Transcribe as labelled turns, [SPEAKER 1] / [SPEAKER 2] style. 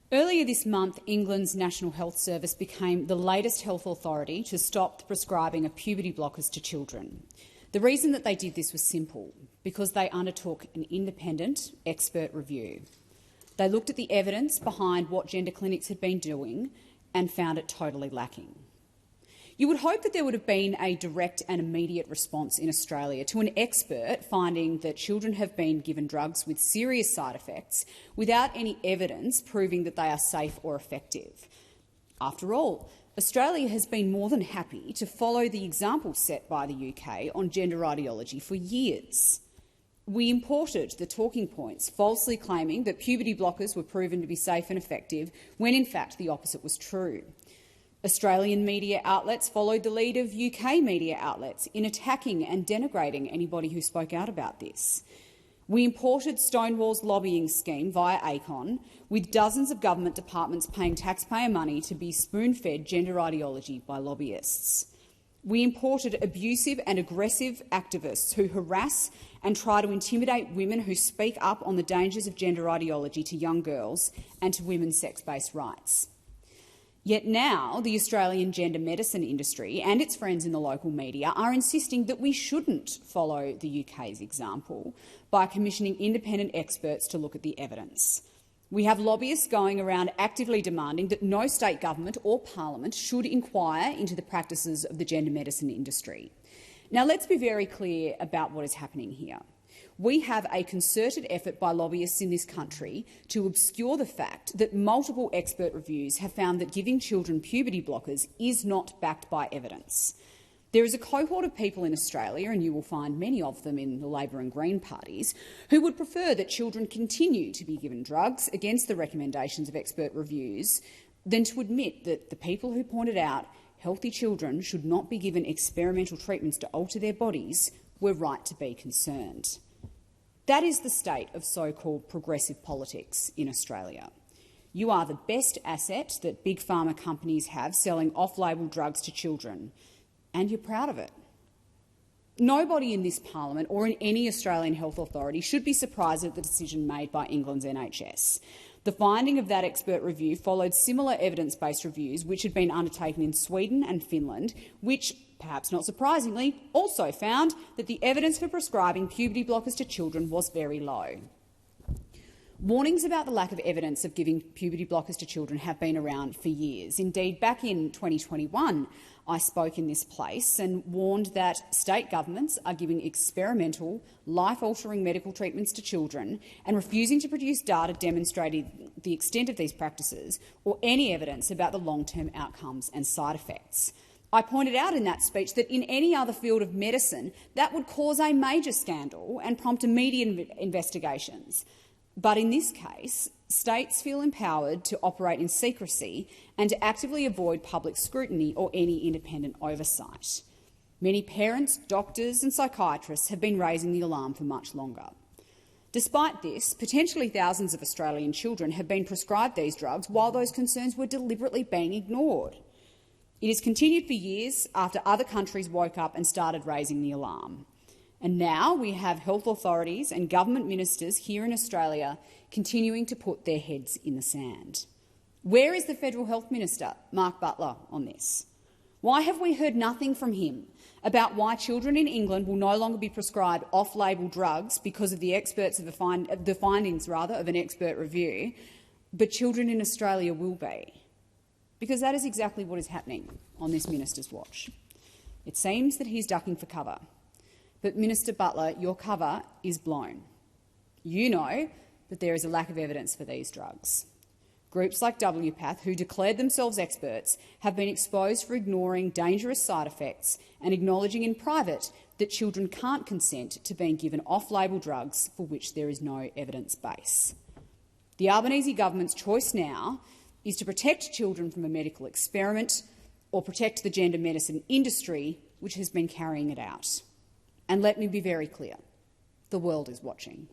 [SPEAKER 1] Earlier this month, England's National Health Service became the latest health authority to stop the prescribing of puberty blockers to children. The reason that they did this was simple, because they undertook an independent expert review. They looked at the evidence behind what gender clinics had been doing and found it totally lacking. You would hope that there would have been a direct and immediate response in Australia to an expert finding that children have been given drugs with serious side effects without any evidence proving that they are safe or effective. After all, Australia has been more than happy to follow the example set by the UK on gender ideology for years. We imported the talking points, falsely claiming that puberty blockers were proven to be safe and effective, when in fact the opposite was true. Australian media outlets followed the lead of UK media outlets in attacking and denigrating anybody who spoke out about this. We imported Stonewall's lobbying scheme via ACON, with dozens of government departments paying taxpayer money to be spoon-fed gender ideology by lobbyists. We imported abusive and aggressive activists who harass and try to intimidate women who speak up on the dangers of gender ideology to young girls and to women's sex-based rights. Yet now the Australian gender medicine industry and its friends in the local media are insisting that we shouldn't follow the UK's example by commissioning independent experts to look at the evidence. We have lobbyists going around actively demanding that no state government or parliament should inquire into the practices of the gender medicine industry. Now, let's be very clear about what is happening here. We have a concerted effort by lobbyists in this country to obscure the fact that multiple expert reviews have found that giving children puberty blockers is not backed by evidence. There is a cohort of people in Australia, and you will find many of them in the Labor and Green parties, who would prefer that children continue to be given drugs against the recommendations of expert reviews than to admit that the people who pointed out healthy children should not be given experimental treatments to alter their bodies were right to be concerned. That is the state of so-called progressive politics in Australia. You are the best asset that big pharma companies have selling off-label drugs to children, and you're proud of it. Nobody in this parliament or in any Australian health authority should be surprised at the decision made by England's NHS. The finding of that expert review followed similar evidence-based reviews which had been undertaken in Sweden and Finland, which, perhaps not surprisingly, also found that the evidence for prescribing puberty blockers to children was very low. Warnings about the lack of evidence of giving puberty blockers to children have been around for years. Indeed, back in 2021, I spoke in this place and warned that state governments are giving experimental, life-altering medical treatments to children and refusing to produce data demonstrating the extent of these practices or any evidence about the long-term outcomes and side effects. I pointed out in that speech that in any other field of medicine that would cause a major scandal and prompt immediate investigations. But in this case, states feel empowered to operate in secrecy and to actively avoid public scrutiny or any independent oversight. Many parents, doctors and psychiatrists have been raising the alarm for much longer. Despite this, potentially thousands of Australian children have been prescribed these drugs while those concerns were deliberately being ignored. It has continued for years after other countries woke up and started raising the alarm. And now we have health authorities and government ministers here in Australia continuing to put their heads in the sand. Where is the Federal Health Minister, Mark Butler, on this? Why have we heard nothing from him about why children in England will no longer be prescribed off-label drugs because of the findings of an expert review, but children in Australia will be? Because that is exactly what is happening on this minister's watch. It seems that he's ducking for cover. But, Minister Butler, your cover is blown. You know that there is a lack of evidence for these drugs. Groups like WPATH, who declared themselves experts, have been exposed for ignoring dangerous side effects and acknowledging in private that children can't consent to being given off-label drugs for which there is no evidence base. The Albanese government's choice now is to protect children from a medical experiment or protect the gender medicine industry, which has been carrying it out. And let me be very clear, the world is watching.